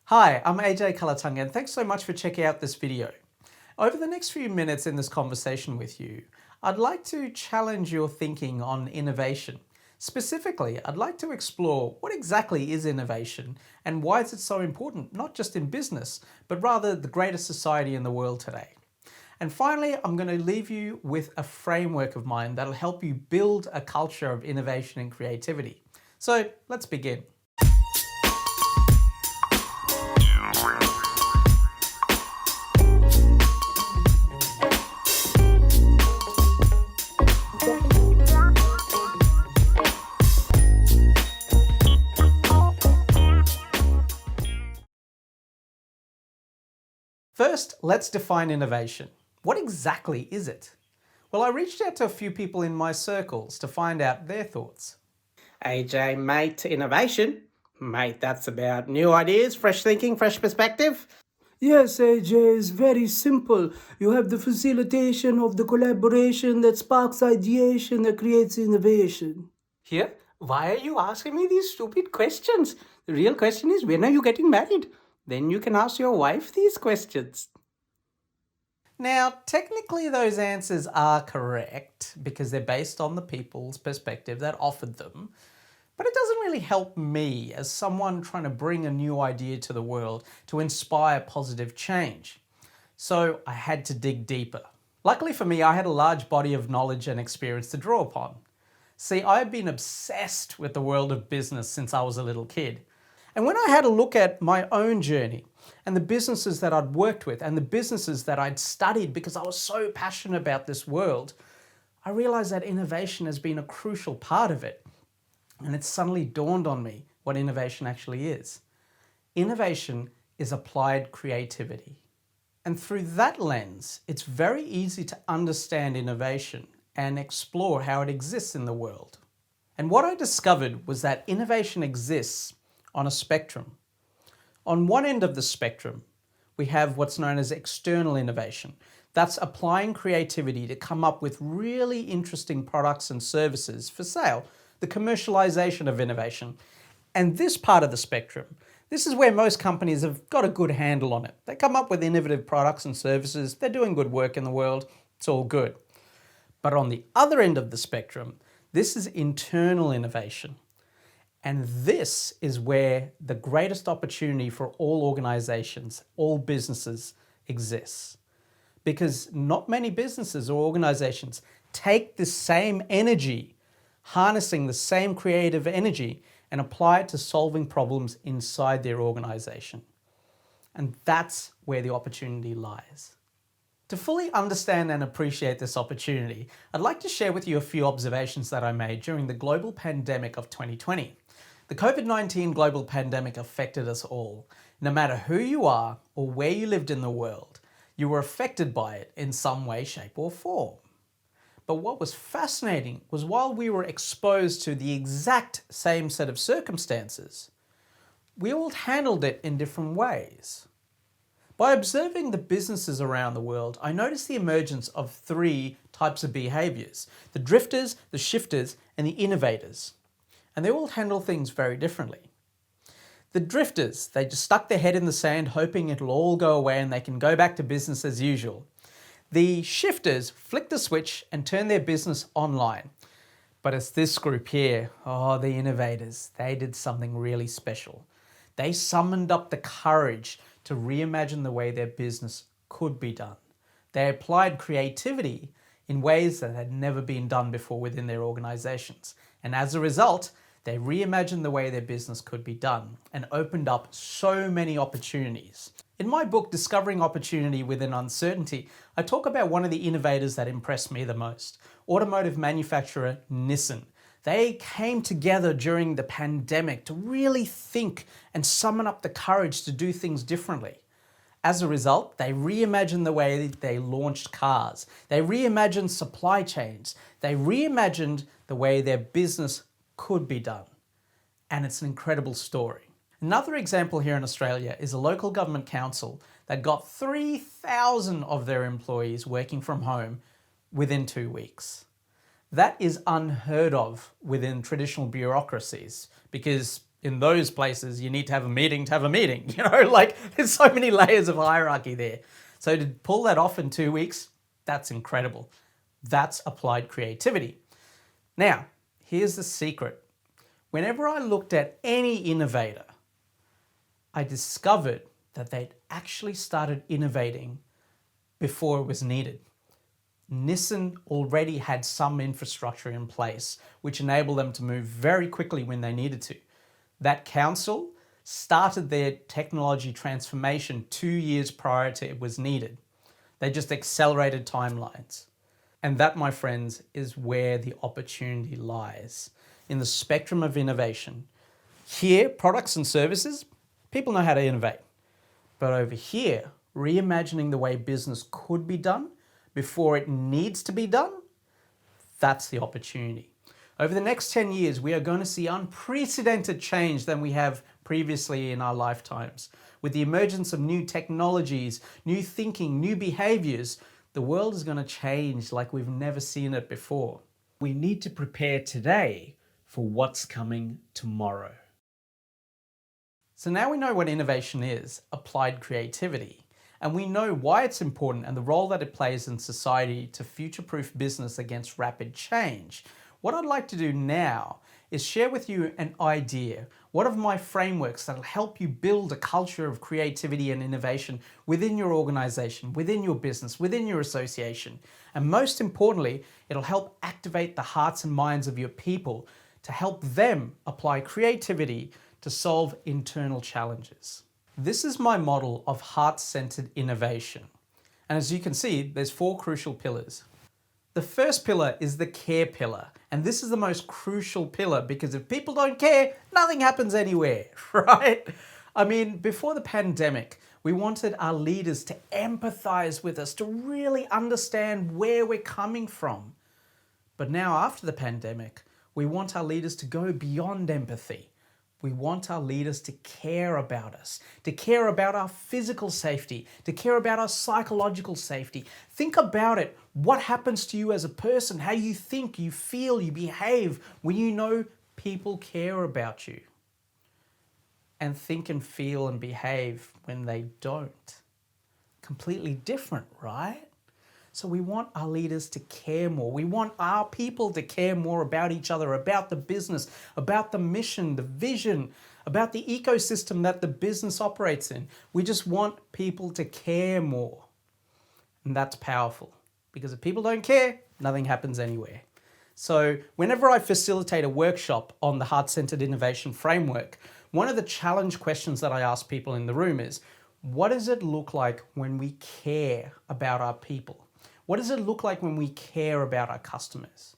Hi, I'm AJ Kulatunga and thanks so much for checking out this video. Over the next few minutes in this conversation with you, I'd like to challenge your thinking on innovation. Specifically, I'd like to explore what exactly is innovation and why is it so important, not just in business, but rather the greatest society in the world today. And finally, I'm going to leave you with a framework of mine that'll help you build a culture of innovation and creativity. So let's begin. First, let's define innovation. What exactly is it? Well, I reached out to a few people in my circles to find out their thoughts. AJ, mate, innovation? Mate, that's about new ideas, fresh thinking, fresh perspective. Yes, AJ, is very simple. You have the facilitation of the collaboration that sparks ideation that creates innovation. Here, why are you asking me these stupid questions? The real question is, when are you getting married? Then you can ask your wife these questions. Now, technically those answers are correct because they're based on the people's perspective that offered them. But it doesn't really help me as someone trying to bring a new idea to the world to inspire positive change. So I had to dig deeper. Luckily for me, I had a large body of knowledge and experience to draw upon. See, I've been obsessed with the world of business since I was a little kid. And when I had a look at my own journey and the businesses that I'd worked with and the businesses that I'd studied because I was so passionate about this world, I realized that innovation has been a crucial part of it. And it suddenly dawned on me what innovation actually is. Innovation is applied creativity. And through that lens, it's very easy to understand innovation and explore how it exists in the world. And what I discovered was that innovation exists on a spectrum. On one end of the spectrum, we have what's known as external innovation. That's applying creativity to come up with really interesting products and services for sale, the commercialization of innovation. And this part of the spectrum, this is where most companies have got a good handle on it. They come up with innovative products and services, they're doing good work in the world, it's all good. But on the other end of the spectrum, this is internal innovation. And this is where the greatest opportunity for all organizations, all businesses exists. Because not many businesses or organizations take the same energy, harnessing the same creative energy, and apply it to solving problems inside their organization. And that's where the opportunity lies. To fully understand and appreciate this opportunity, I'd like to share with you a few observations that I made during the global pandemic of 2020. The COVID-19 global pandemic affected us all. No matter who you are or where you lived in the world, you were affected by it in some way, shape or form. But what was fascinating was while we were exposed to the exact same set of circumstances, we all handled it in different ways. By observing the businesses around the world, I noticed the emergence of three types of behaviors: the drifters, the shifters, and the innovators. And they all handle things very differently. The drifters, they just stuck their head in the sand hoping it'll all go away and they can go back to business as usual. The shifters flicked the switch and turned their business online. But it's this group here, the innovators, they did something really special. They summoned up the courage to reimagine the way their business could be done. They applied creativity in ways that had never been done before within their organizations. And as a result, they reimagined the way their business could be done and opened up so many opportunities. In my book, Discovering Opportunity Within Uncertainty, I talk about one of the innovators that impressed me the most, automotive manufacturer Nissan. They came together during the pandemic to really think and summon up the courage to do things differently. As a result, they reimagined the way they launched cars. They reimagined supply chains. They reimagined the way their business could be done. And it's an incredible story. Another example here in Australia is a local government council that got 3,000 of their employees working from home within 2 weeks. That is unheard of within traditional bureaucracies because in those places, you need to have a meeting to have a meeting. Like there's so many layers of hierarchy there. So to pull that off in 2 weeks, that's incredible. That's applied creativity. Now, here's the secret. Whenever I looked at any innovator, I discovered that they'd actually started innovating before it was needed. Nissan already had some infrastructure in place which enabled them to move very quickly when they needed to. That council started their technology transformation 2 years prior to it was needed. They just accelerated timelines. And that, my friends, is where the opportunity lies. In the spectrum of innovation. Here, products and services, people know how to innovate. But over here, reimagining the way business could be done before it needs to be done, that's the opportunity. Over the next 10 years, we are going to see unprecedented change than we have previously in our lifetimes. With the emergence of new technologies, new thinking, new behaviors, the world is going to change like we've never seen it before. We need to prepare today for what's coming tomorrow. So now we know what innovation is, applied creativity, and we know why it's important and the role that it plays in society to future-proof business against rapid change. What I'd like to do now is share with you an idea, one of my frameworks that'll help you build a culture of creativity and innovation within your organization, within your business, within your association. And most importantly, it'll help activate the hearts and minds of your people to help them apply creativity to solve internal challenges. This is my model of heart-centered innovation. And as you can see, there's 4 crucial pillars. The first pillar is the care pillar. And this is the most crucial pillar because if people don't care, nothing happens anywhere, right? I mean, before the pandemic, we wanted our leaders to empathize with us, to really understand where we're coming from. But now after the pandemic, we want our leaders to go beyond empathy. We want our leaders to care about us, to care about our physical safety, to care about our psychological safety. Think about it. What happens to you as a person, how you think, you feel, you behave when you know people care about you. And think and feel and behave when they don't. Completely different, right? So we want our leaders to care more. We want our people to care more about each other, about the business, about the mission, the vision, about the ecosystem that the business operates in. We just want people to care more. And that's powerful because if people don't care, nothing happens anywhere. So whenever I facilitate a workshop on the heart-centered innovation framework, one of the challenge questions that I ask people in the room is, what does it look like when we care about our people? What does it look like when we care about our customers?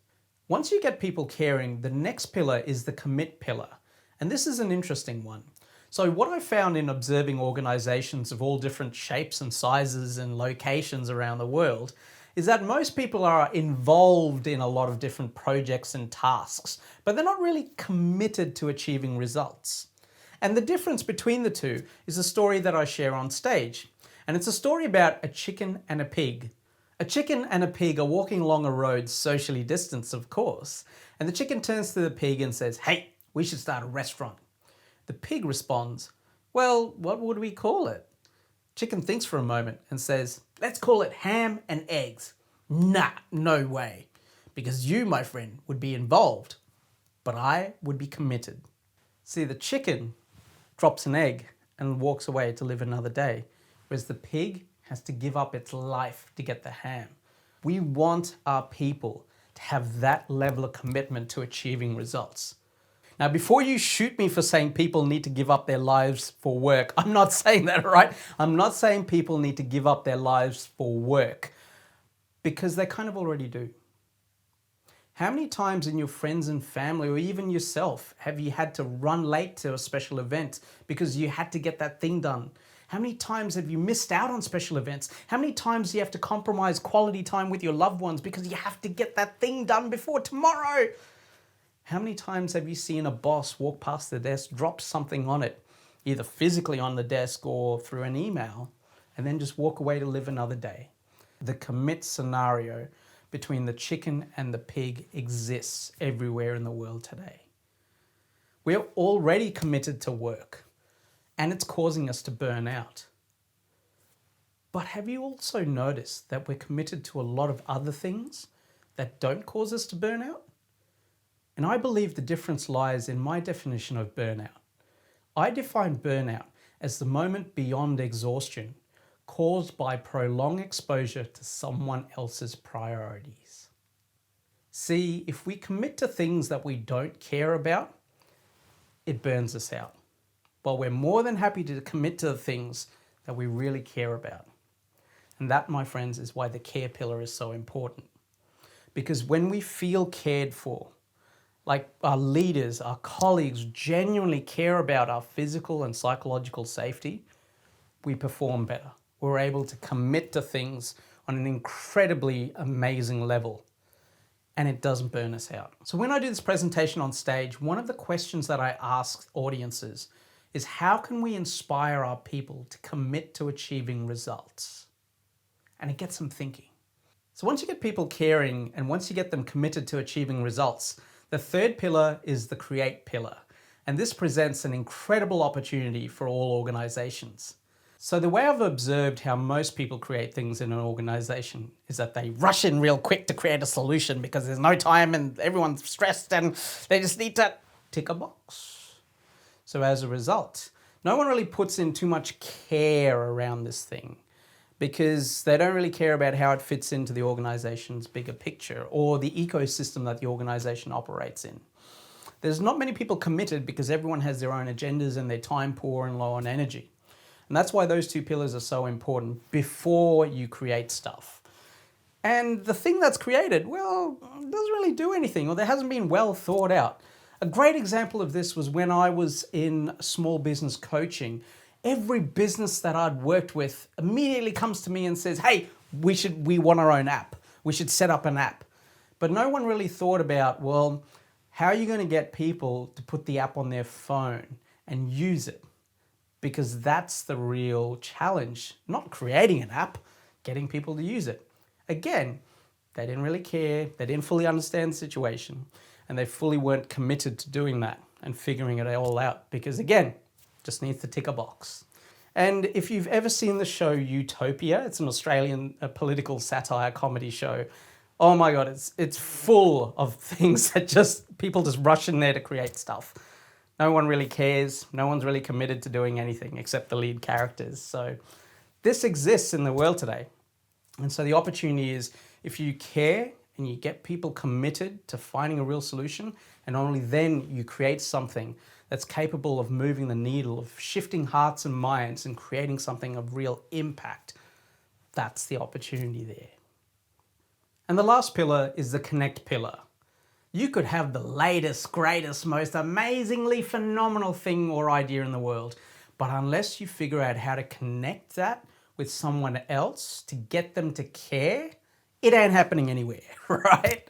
Once you get people caring, the next pillar is the commit pillar. And this is an interesting one. So what I found in observing organizations of all different shapes and sizes and locations around the world is that most people are involved in a lot of different projects and tasks, but they're not really committed to achieving results. And the difference between the two is a story that I share on stage. And it's a story about a chicken and a pig. A chicken and a pig are walking along a road, socially distanced, of course. And the chicken turns to the pig and says, "Hey, we should start a restaurant." The pig responds, "Well, what would we call it?" Chicken thinks for a moment and says, "Let's call it ham and eggs." "Nah, no way. Because you, my friend, would be involved, but I would be committed." See, the chicken drops an egg and walks away to live another day, whereas the pig has to give up its life to get the ham. We want our people to have that level of commitment to achieving results. Now, before you shoot me for saying people need to give up their lives for work, I'm not saying that, right? I'm not saying people need to give up their lives for work because they kind of already do. How many times in your friends and family or even yourself have you had to run late to a special event because you had to get that thing done? How many times have you missed out on special events? How many times do you have to compromise quality time with your loved ones because you have to get that thing done before tomorrow? How many times have you seen a boss walk past the desk, drop something on it, either physically on the desk or through an email, and then just walk away to live another day? The commit scenario between the chicken and the pig exists everywhere in the world today. We're already committed to work, and it's causing us to burn out. But have you also noticed that we're committed to a lot of other things that don't cause us to burn out? And I believe the difference lies in my definition of burnout. I define burnout as the moment beyond exhaustion caused by prolonged exposure to someone else's priorities. See, if we commit to things that we don't care about, it burns us out. But we're more than happy to commit to the things that we really care about. And that, my friends, is why the care pillar is so important. Because when we feel cared for, like our leaders, our colleagues genuinely care about our physical and psychological safety, we perform better. We're able to commit to things on an incredibly amazing level, and it doesn't burn us out. So when I do this presentation on stage, one of the questions that I ask audiences is how can we inspire our people to commit to achieving results? And it gets them thinking. So once you get people caring and once you get them committed to achieving results, the third pillar is the create pillar. And this presents an incredible opportunity for all organizations. So the way I've observed how most people create things in an organization is that they rush in real quick to create a solution because there's no time and everyone's stressed and they just need to tick a box. So as a result, no one really puts in too much care around this thing because they don't really care about how it fits into the organization's bigger picture or the ecosystem that the organization operates in. There's not many people committed because everyone has their own agendas and they're time poor and low on energy. And that's why those two pillars are so important before you create stuff. And the thing that's created, well, doesn't really do anything or there hasn't been well thought out. A great example of this was when I was in small business coaching. Every business that I'd worked with immediately comes to me and says, hey, we want our own app. We should set up an app. But no one really thought about, well, how are you going to get people to put the app on their phone and use it? Because that's the real challenge, not creating an app, getting people to use it. Again, they didn't really care, they didn't fully understand the situation, and they fully weren't committed to doing that and figuring it all out because again, just needs to tick a box. And if you've ever seen the show Utopia, it's an Australian political satire comedy show. Oh my God, it's full of things that people just rush in there to create stuff. No one really cares. No one's really committed to doing anything except the lead characters. So this exists in the world today. And so the opportunity is if you care and you get people committed to finding a real solution, and only then you create something that's capable of moving the needle, of shifting hearts and minds and creating something of real impact, that's the opportunity there. And the last pillar is the connect pillar. You could have the latest, greatest, most amazingly phenomenal thing or idea in the world, but unless you figure out how to connect that with someone else to get them to care, it ain't happening anywhere, right?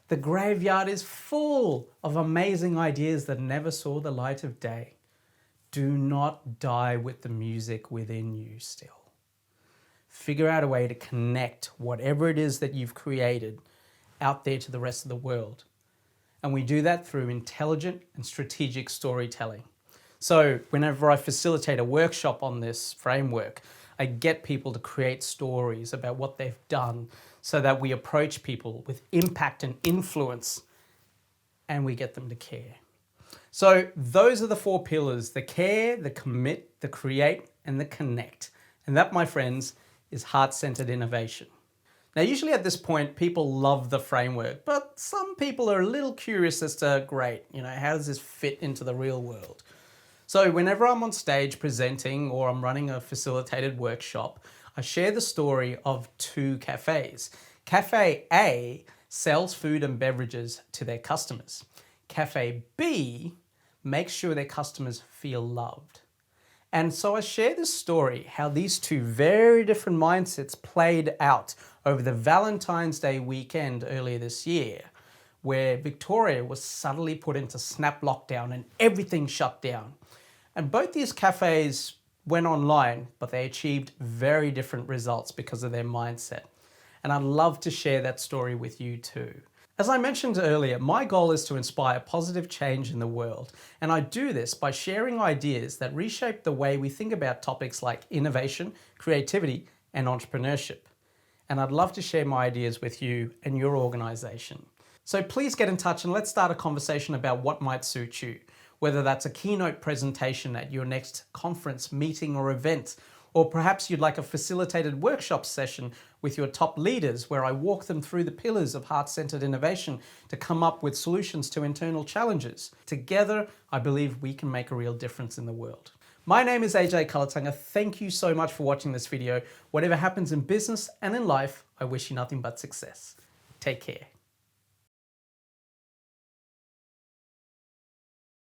The graveyard is full of amazing ideas that never saw the light of day. Do not die with the music within you still. Figure out a way to connect whatever it is that you've created out there to the rest of the world. And we do that through intelligent and strategic storytelling. So whenever I facilitate a workshop on this framework, I get people to create stories about what they've done so that we approach people with impact and influence and we get them to care. So those are the four pillars: the care, the commit, the create, and the connect. And that, my friends, is heart-centered innovation. Now, usually at this point, people love the framework, but some people are a little curious as to, great, how does this fit into the real world? So whenever I'm on stage presenting or I'm running a facilitated workshop, I share the story of two cafes. Cafe A sells food and beverages to their customers. Cafe B makes sure their customers feel loved. And so I share this story, how these two very different mindsets played out over the Valentine's Day weekend earlier this year, where Victoria was suddenly put into snap lockdown and everything shut down. And both these cafes went online, but they achieved very different results because of their mindset. And I'd love to share that story with you too. As I mentioned earlier, my goal is to inspire positive change in the world, and I do this by sharing ideas that reshape the way we think about topics like innovation, creativity, and entrepreneurship. And I'd love to share my ideas with you and your organization. So please get in touch and let's start a conversation about what might suit you, whether that's a keynote presentation at your next conference, meeting, or event, or perhaps you'd like a facilitated workshop session with your top leaders where I walk them through the pillars of heart-centered innovation to come up with solutions to internal challenges. Together, I believe we can make a real difference in the world. My name is AJ Kulatunga. Thank you so much for watching this video. Whatever happens in business and in life, I wish you nothing but success. Take care.